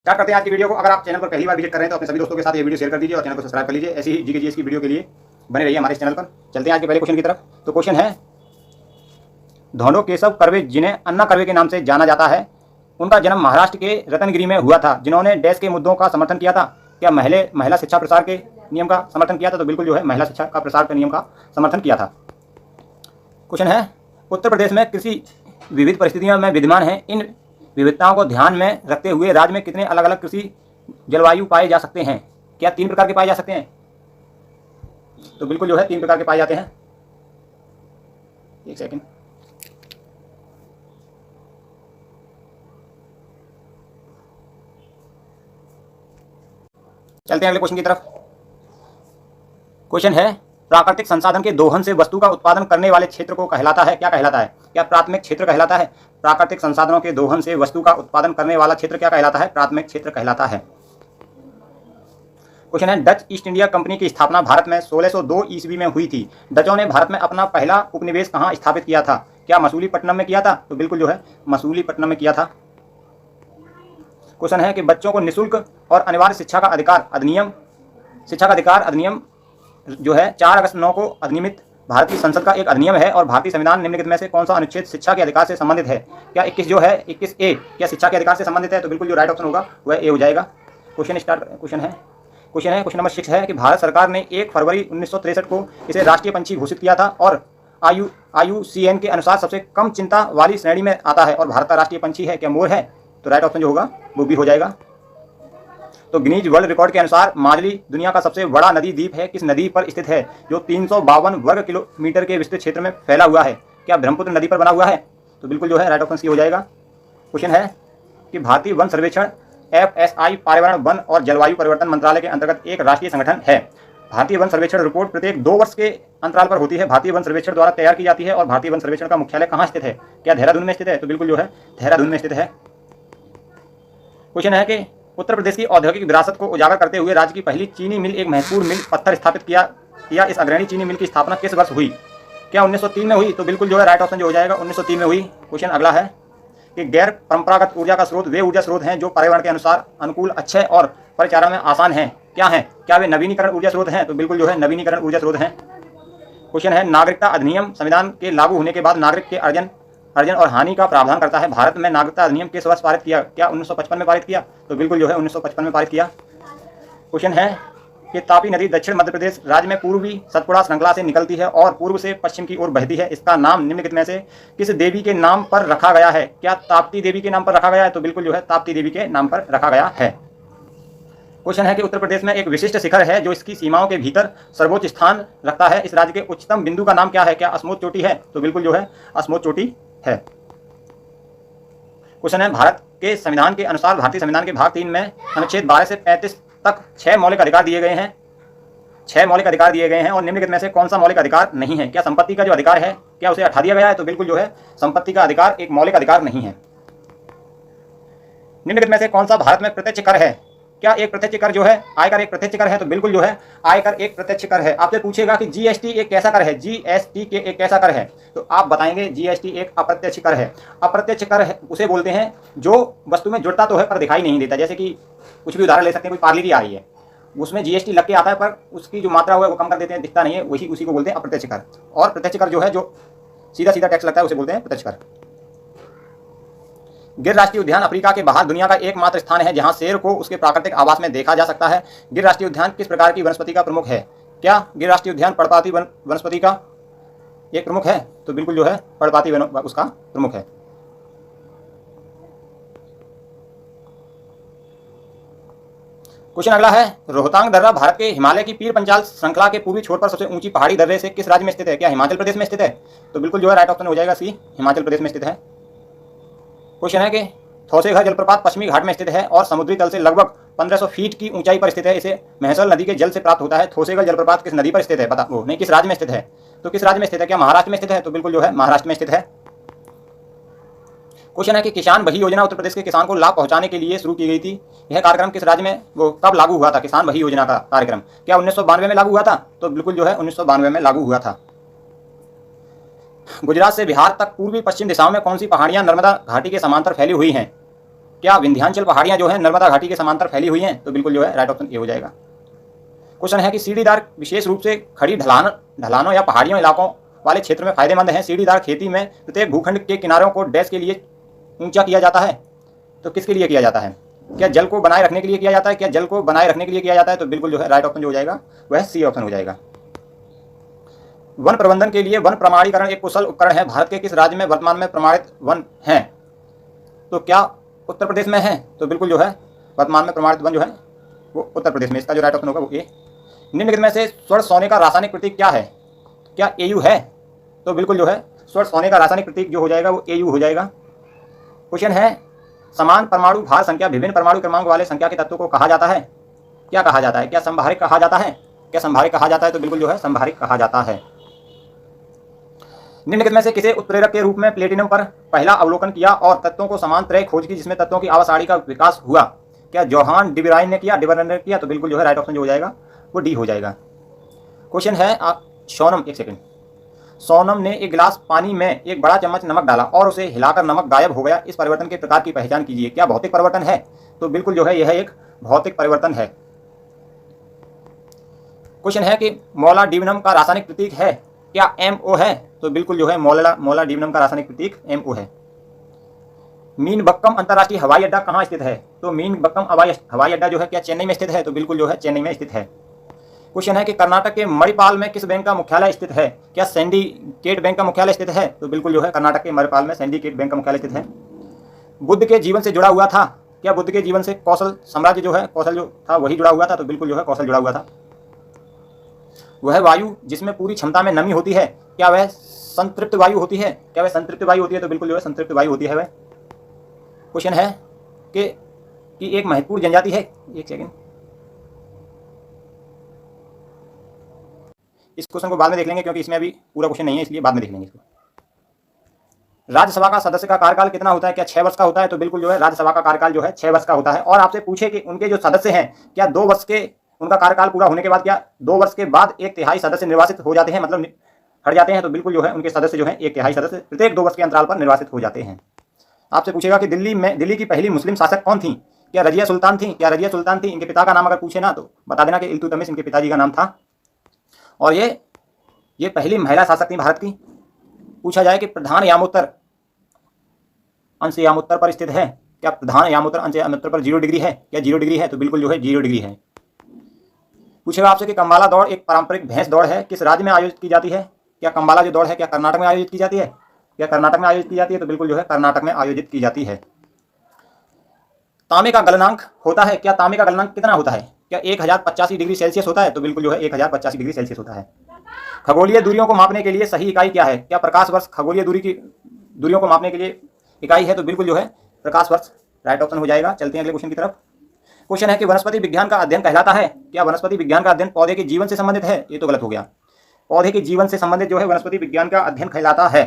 Start करते हैं आज की वीडियो को। अगर आप चैनल पर पहली बार विजिट कर रहे हैं तो अपने सभी दोस्तों के साथ ये वीडियो शेयर कर दीजिए और चैनल को सब्सक्राइब कर लीजिए। ऐसी ही जीके जीएस की वीडियो के लिए बने रहिए हमारे इस चैनल पर। चलते हैं आज के पहले क्वेश्चन की तरफ। तो क्वेश्चन है, धोंडो केशव कर्वे जिन्हें अन्ना कर्वे के नाम से जाना जाता है, उनका जन्म महाराष्ट्र के रतनगिरी में हुआ था, जिन्होंने डैश के मुद्दों का समर्थन किया था। क्या महिला शिक्षा प्रसार के नियम का समर्थन किया था? तो बिल्कुल जो है महिला शिक्षा का प्रसार के नियम का समर्थन किया था। क्वेश्चन है, उत्तर प्रदेश में कृषि विविध परिस्थितियों में विद्यमान है, इन विविधताओं को ध्यान में रखते हुए राज्य में कितने अलग अलग कृषि जलवायु पाए जा सकते हैं? क्या 3 प्रकार के पाए जा सकते हैं? तो बिल्कुल जो है 3 प्रकार के पाए जाते हैं। एक सेकंड। चलते हैं अगले क्वेश्चन की तरफ। क्वेश्चन है, प्राकृतिक संसाधन के दोहन से वस्तु का उत्पादन करने वाले क्षेत्र को कहलाता है? क्या कहलाता है? क्या प्राथमिक क्षेत्र कहलाता है? प्राकृतिक संसाधनों के दोहन से वस्तु का उत्पादन करने वाला क्षेत्र क्या कहलाता है? प्राथमिक क्षेत्र कहलाता है। क्वेश्चन है, डच ईस्ट इंडिया कंपनी की स्थापना भारत में 1602 ईस्वी में हुई थी। डचों ने भारत में अपना पहला उपनिवेश कहाँ स्थापित किया था? क्या मसूलीपट्टनम में किया था? तो बिल्कुल जो है मसूलीपट्टनम में किया था। क्वेश्चन है कि बच्चों को निःशुल्क और अनिवार्य शिक्षा का अधिकार अधिनियम जो है 4 अगस्त 9 को अधिनियमित भारतीय संसद का एक अधिनियम है और भारतीय संविधान निम्नलिखित में से कौन सा अनुच्छेद शिक्षा के अधिकार से संबंधित है? क्या 21 जो है 21A क्या शिक्षा के अधिकार से संबंधित है? तो बिल्कुल जो राइट ऑप्शन होगा वह ए हो जाएगा। क्वेश्चन नंबर 6 है कि भारत सरकार ने 1 फरवरी 1963 को इसे राष्ट्रीय पंछी घोषित किया था और IUCN के अनुसार सबसे कम चिंता वाली श्रेणी में आता है और भारत का राष्ट्रीय पंछी है क्या मोर है? तो राइट ऑप्शन जो होगा वो भी हो जाएगा। तो गिनीज वर्ल्ड रिकॉर्ड के अनुसार माजली दुनिया का सबसे बड़ा नदी द्वीप है, किस नदी पर स्थित है जो 352 वर्ग किलोमीटर के विस्तृत क्षेत्र में फैला हुआ है? क्या ब्रह्मपुत्र नदी पर बना हुआ है? तो बिल्कुल जो है राइट ऑप्शन सी हो जाएगा। क्वेश्चन है कि भारतीय वन सर्वेक्षण FSI पर्यावरण, वन और जलवायु परिवर्तन मंत्रालय के अंतर्गत एक राष्ट्रीय संगठन है। भारतीय वन सर्वेक्षण रिपोर्ट प्रत्येक 2 वर्ष के अंतराल पर होती है, भारतीय वन सर्वेक्षण द्वारा तैयार की जाती है और भारतीय वन सर्वेक्षण का मुख्यालय कहाँ स्थित है? क्या देहरादून में स्थित है? तो बिल्कुल जो है देहरादून में स्थित है। क्वेश्चन है कि उत्तर प्रदेश की औद्योगिक विरासत को उजागर करते हुए राज्य की पहली चीनी मिल, एक महत्वपूर्ण मिल पत्थर स्थापित किया इस अग्रणी चीनी मिल की स्थापना किस वर्ष हुई? क्या 1903 में हुई? तो बिल्कुल जो है राइट ऑप्शन जो हो जाएगा 1903 में हुई। क्वेश्चन अगला है कि गैर परंपरागत ऊर्जा का स्रोत वे ऊर्जा स्रोत हैं जो पर्यावरण के अनुसार अनुकूल, अच्छे और परिचालन में आसान हैं। क्या हैं? क्या वे नवीनीकरण ऊर्जा स्रोत हैं? तो बिल्कुल जो है नवीनीकरण ऊर्जा स्रोत हैं। क्वेश्चन है, नागरिकता अधिनियम संविधान के लागू होने के बाद नागरिक के अर्जन और हानि का प्रावधान करता है। भारत में नागरिकता अधिनियम किस वर्ष पारित किया? क्या 1955 में पारित किया? तो बिल्कुल जो है 1955 में पारित किया। क्वेश्चन है कि तापी नदी दक्षिण मध्य प्रदेश राज्य में पूर्वी सतपुड़ा श्रृंखला से निकलती है और पूर्व से पश्चिम की ओर बहती है। इसका नाम निम्नलिखित में से किस देवी के नाम पर रखा गया है? क्या ताप्ती देवी के नाम पर रखा गया है? तो बिल्कुल जो है ताप्ती देवी के नाम पर रखा गया है। क्वेश्चन है कि उत्तर प्रदेश में एक विशिष्ट शिखर है जो इसकी सीमाओं के भीतर सर्वोच्च स्थान रखता है। इस राज्य के उच्चतम बिंदु का नाम क्या है? क्या अस्मोद चोटी है? तो बिल्कुल जो है अस्मोद चोटी है। क्वेश्चन है, भारत के संविधान के अनुसार भारतीय संविधान के भाग 3 में अनुच्छेद 12 से 35 तक 6 मौलिक अधिकार दिए गए हैं। 6 मौलिक अधिकार दिए गए हैं और निम्नलिखित में से कौन सा मौलिक अधिकार नहीं है? क्या संपत्ति का जो अधिकार है क्या उसे हटा दिया गया है? तो बिल्कुल जो है संपत्ति का अधिकार एक मौलिक अधिकार नहीं है। निम्नलिखित में से कौन सा भारत में प्रत्यक्ष कर है? क्या एक प्रत्यक्ष कर जो है आयकर एक प्रत्यक्ष कर है? तो बिल्कुल जो है आयकर एक प्रत्यक्ष कर है। आपसे पूछेगा कि GST एक कैसा कर है? GST के एक कैसा कर है? तो आप बताएंगे GST एक अप्रत्यक्ष कर है। अप्रत्यक्ष कर है उसे बोलते हैं जो वस्तु में जुड़ता तो है पर दिखाई नहीं देता। जैसे कि कुछ भी उदाहरण ले सकते हैं, कोई पार्ले की आ रही है, उसमें GST लग के आता है पर उसकी जो मात्रा है वो कम कर देते हैं, दिखता नहीं है, उसी को बोलते हैं अप्रत्यक्ष कर। और प्रत्यक्ष कर जो है जो सीधा टैक्स लगता है उसे बोलते हैं प्रत्यक्ष कर। गिर राष्ट्रीय उद्यान अफ्रीका के बाहर दुनिया का एकमात्र स्थान है जहां शेर को उसके प्राकृतिक आवास में देखा जा सकता है। गिर राष्ट्रीय उद्यान किस प्रकार की वनस्पति का प्रमुख है? क्या गिर राष्ट्रीय उद्यान पर्णपाती वनस्पति का एक प्रमुख है? तो बिल्कुल जो है पर्णपाती उसका प्रमुख है। क्वेश्चन अगला है, रोहतांग दर्रा भारत के हिमालय की पीर पंचाल श्रृंखला के पूर्वी छोर पर सबसे ऊंची पहाड़ी दर्रे से किस राज्य में स्थित है? क्या हिमाचल प्रदेश में स्थित है? तो बिल्कुल जो है राइट ऑप्शन हो जाएगा सी, हिमाचल प्रदेश में स्थित है। क्वेश्चन है कि थोसेघर जलप्रपात पश्चिमी घाट में स्थित है और समुद्री तल से लगभग 1500 फीट की ऊंचाई पर स्थित है। इसे महसल नदी के जल से प्राप्त होता है। थोसेघर जलप्रपात किस नदी पर स्थित है? पता वो नहीं, किस राज्य में स्थित है? तो किस राज्य में स्थित है? क्या महाराष्ट्र में स्थित है? तो बिल्कुल जो है महाराष्ट्र में स्थित है। क्वेश्चन है कि किसान बही योजना उत्तर प्रदेश के किसान को लाभ पहुंचाने के लिए शुरू की गई थी। यह कार्यक्रम किस राज्य में वो कब लागू हुआ था? किसान बही योजना का कार्यक्रम क्या 1992 में लागू हुआ था? तो बिल्कुल जो है 1992 में लागू हुआ था। गुजरात से बिहार तक पूर्वी पश्चिम दिशाओं में कौन सी पहाड़ियां नर्मदा घाटी के समांतर फैली हुई हैं? क्या विंध्याचल पहाड़ियाँ जो है नर्मदा घाटी के समांतर फैली हुई हैं? तो बिल्कुल जो है राइट ऑप्शन ए हो जाएगा। क्वेश्चन है कि सीढ़ीदार विशेष रूप से खड़ी ढलानों या पहाड़ियों इलाकों वाले क्षेत्र में फायदेमंद है। सीढ़ीदार खेती में प्रत्येक भूखंड के किनारों को डैश के लिए ऊंचा किया जाता है। तो किसके लिए किया जाता है? क्या जल को बनाए रखने के लिए किया जाता है? क्या जल को बनाए रखने के लिए किया जाता है? तो बिल्कुल जो है राइट ऑप्शन जो हो जाएगा वह सी ऑप्शन हो जाएगा। वन प्रबंधन के लिए वन प्रमाणीकरण एक कुशल उपकरण है। भारत के किस राज्य में वर्तमान में प्रमाणित वन हैं? तो क्या उत्तर प्रदेश में है? तो बिल्कुल जो है वर्तमान में प्रमाणित वन जो है वो उत्तर प्रदेश में। इसका जो राइट ऑप्शन होगा वो ए। निम्नलिखित में से स्वर्ण सोने का रासायनिक प्रतीक क्या है? क्या एयू है? तो बिल्कुल जो है स्वर्ण सोने का रासायनिक प्रतीक जो हो जाएगा वो एयू हो जाएगा। क्वेश्चन है समान परमाणु भार संख्या विभिन्न परमाणु क्रमांक वाले संख्या के तत्वों को कहा जाता है। क्या कहा जाता है? क्या संभारिक कहा जाता है? क्या संभारिक कहा जाता है? तो बिल्कुल जो है संभारिक कहा जाता है। निम्नलिखित में से किसे उत्प्रेरक के रूप में प्लेटिनम पर पहला अवलोकन किया और तत्वों को समान तरह खोज की जिसमें तत्वों की आवासाड़ी का विकास हुआ? क्या जोहान डिबराइन ने किया, डिबरन ने किया? तो बिल्कुल जो है राइट ऑप्शन जो हो जाएगा वो डी हो जाएगा। क्वेश्चन है सोनम, एक सेकंड, सोनम ने एक गिलास पानी में एक बड़ा चम्मच नमक डाला और उसे हिलाकर नमक गायब हो गया। इस परिवर्तन के प्रकार की पहचान कीजिए। क्या भौतिक परिवर्तन है? तो बिल्कुल जो है यह एक भौतिक परिवर्तन है। क्वेश्चन है कि मोलाडिब्नम का रासायनिक प्रतीक है। क्या MO है? तो बिल्कुल जो है मोलाडिब्नम का रासायनिक प्रतीक MO है। मीनबक्कम अंतर्राष्ट्रीय हवाई अड्डा कहाँ स्थित है? तो मीनबक्कम हवाई अड्डा जो है क्या चेन्नई में स्थित है? तो बिल्कुल जो है चेन्नई में स्थित है। क्वेश्चन है कि कर्नाटक के मणिपाल में किस बैंक का मुख्यालय स्थित है? क्या सिंडिकेट बैंक का मुख्यालय स्थित है? तो बिल्कुल जो है कर्नाटक के मणिपाल में सिंडिकेट बैंक का मुख्यालय स्थित है। बुद्ध के जीवन से जुड़ा हुआ था। क्या बुद्ध के जीवन से कौशल साम्राज्य जो है, कौशल जो था वही जुड़ा हुआ था? तो बिल्कुल जो है कौशल जुड़ा हुआ था। वह वायु जिसमें पूरी क्षमता में नमी होती है, क्या वह संतृप्त वायु होती है? क्या वह संतृप्त वायु होती है? तो बिल्कुल जो है संतृप्त वायु होती है वह। क्वेश्चन है कि एक महत्वपूर्ण जनजाति है, एक सेकंड, इस क्वेश्चन को बाद में देख लेंगे क्योंकि इसमें अभी पूरा क्वेश्चन नहीं है, इसलिए बाद में देख लेंगे इसको। राज्यसभा का सदस्य का कार्यकाल कितना होता है? क्या 6 वर्ष का होता है? तो बिल्कुल जो है राज्यसभा का कार्यकाल जो है 6 वर्ष का होता है। और आपसे पूछे कि उनके जो सदस्य हैं क्या 2 वर्ष के उनका कार्यकाल पूरा होने के बाद क्या 2 वर्ष के बाद 1/3 सदस्य निर्वाचित हो जाते हैं, मतलब हट जाते हैं? तो बिल्कुल जो है उनके सदस्य जो है 1/3 सदस्य प्रत्येक 2 वर्ष के अंतराल पर निर्वाचित हो जाते हैं। आपसे पूछेगा कि दिल्ली की पहली मुस्लिम शासक कौन थी? क्या रजिया सुल्तान थी? क्या रजिया सुल्तान थी? इनके पिता का नाम अगर पूछे ना तो बता देना कि इल्तुतमिश इनके पिताजी का नाम था। और ये पहली महिला शासक थी भारत की। पूछा जाए कि प्रधान यामोत्तर अंश यामोत्तर पर स्थित है। क्या प्रधान यामोत्तर अंश यामोत्तर पर 0 डिग्री है? क्या 0 डिग्री है? तो बिल्कुल जो है 0 डिग्री है। पूछेगा आपसे कि कंबाला दौड़ एक पारंपरिक भैंस दौड़ है, किस राज्य में आयोजित की जाती है? क्या कंबाला जो दौड़ है क्या कर्नाटक में आयोजित की जाती है? क्या कर्नाटक में आयोजित की जाती है? तो बिल्कुल जो है कर्नाटक में आयोजित की जाती है। तांबे का गलनांक होता है। क्या तांबे का गलनांक कितना होता है? क्या 1085 डिग्री सेल्सियस होता है? तो बिल्कुल जो है 1085 डिग्री सेल्सियस होता है। खगोलीय दूरियों को मापने के लिए सही इकाई क्या है? क्या प्रकाश वर्ष खगोलीय दूरियों को मापने के लिए इकाई है? तो बिल्कुल जो है प्रकाश वर्ष राइट ऑप्शन हो जाएगा। चलते हैं अगले क्वेश्चन की तरफ। क्वेश्चन है कि वनस्पति विज्ञान का अध्ययन कहलाता है। क्या वनस्पति विज्ञान का अध्ययन पौधे के जीवन से संबंधित है? ये तो गलत हो गया। पौधे के जीवन से संबंधित जो है वनस्पति विज्ञान का अध्ययन कहलाता है।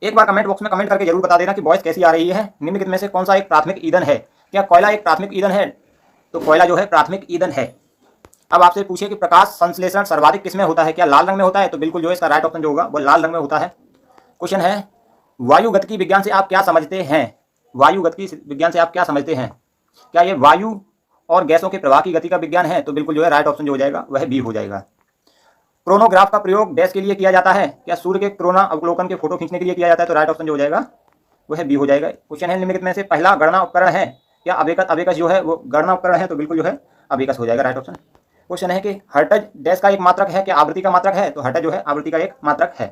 एक बार कमेंट बॉक्स में कमेंट करके जरूर बता देना कि वॉइस कैसी आ रही है। निम्नलिखित में से कौन सा एक प्राथमिक ईंधन है? क्या कोयला एक प्राथमिक ईंधन है? तो कोयला जो है प्राथमिक ईंधन है। अब आपसे पूछे कि प्रकाश संश्लेषण सर्वाधिक किसमें होता है? क्या लाल रंग में होता है? तो बिल्कुल जो है इसका राइट ऑप्शन जो होगा वो लाल रंग में होता है। क्वेश्चन है वायुगतिकी विज्ञान से आप क्या समझते हैं? वायुगतिकी विज्ञान से आप क्या समझते हैं? क्या ये वायु और गैसों के प्रवाह की गति का विज्ञान है? तो बिल्कुल जो है राइट ऑप्शन जो हो जाएगा वह बी हो जाएगा। क्रोनोग्राफ का प्रयोग डैश के लिए किया जाता है? क्या सूर्य के कोरोना अवलोकन के फोटो खींचने के लिए किया जाता है? तो राइट ऑप्शन जो हो जाएगा वह बी हो जाएगा। क्वेश्चन है निम्नलिखित में से पहला गणना उपकरण है? क्या अबेकस जो है वो गणना उपकरण है? तो बिल्कुल जो है अबेकस हो जाएगा राइट ऑप्शन। क्वेश्चन है कि हर्ट्ज डैश का एक मात्रक है? क्या आवृत्ति का मात्रक है? तो हर्ट्ज जो है आवृत्ति का एक मात्रक है।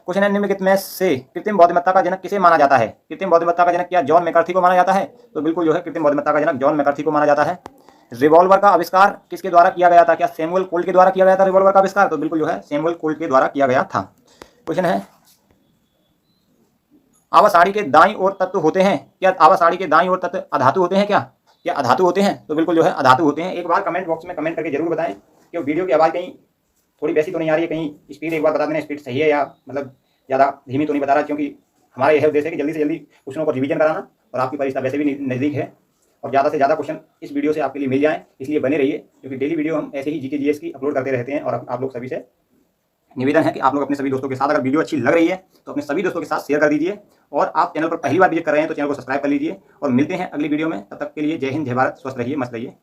क्वेश्चन है निम्नलिखित में से कृत्रिम बुद्धिमत्ता का जनक किसे माना जाता है? कृत्रिम बुद्धिमत्ता का जनक क्या जॉन मैकर्थी को माना जाता है? तो बिल्कुल जो है कृत्रिम बुद्धिमत्ता का जनक जॉन मैकर्थी को माना जाता है। रिवॉल्वर का आविष्कार किसके द्वारा किया गया था? क्या सैमुअल कोल्ट के द्वारा किया गया था रिवॉल्वर का आविष्कार? तो बिल्कुल जो है सैमुअल कोल्ट के द्वारा किया गया था। क्वेश्चन है आवासाड़ी के दाईं ओर तत्व होते हैं? क्या आवासाड़ी के दाईं ओर तत्व अधातु होते हैं? क्या अधातु होते हैं? तो बिल्कुल जो है अधातु होते हैं। एक बार कमेंट बॉक्स में कमेंट करके जरूर बताएं कि वीडियो की आवाज़ कहीं थोड़ी वैसी तो नहीं आ रही है, कहीं स्पीड एक बार बता देना स्पीड सही है या मतलब ज़्यादा धीमी तो नहीं बता रहा, क्योंकि हमारा यह उद्देश्य है कि जल्दी से जल्दी क्वेश्चनों को रिवीजन कराना और आपकी परीक्षा वैसे भी नज़दीक है और ज़्यादा से ज़्यादा क्वेश्चन इस वीडियो से आपके लिए मिल जाएँ, इसलिए बने रहिए क्योंकि डेली वीडियो हम ऐसे ही जीके जीएस की अपलोड करते रहते हैं और आप लोग सभी से निवेदन है कि आप लोग अपने सभी दोस्तों के साथ, अगर वीडियो अच्छी लग रही है तो अपने सभी दोस्तों के साथ शेयर कर दीजिए, और आप चैनल पर पहली बार विजिट कर रहे हैं तो चैनल को सब्सक्राइब कर लीजिए। और मिलते हैं अगली वीडियो में, तब तक के लिए जय हिंद, जय भारत, स्वस्थ रहिए, मस्त रहिए।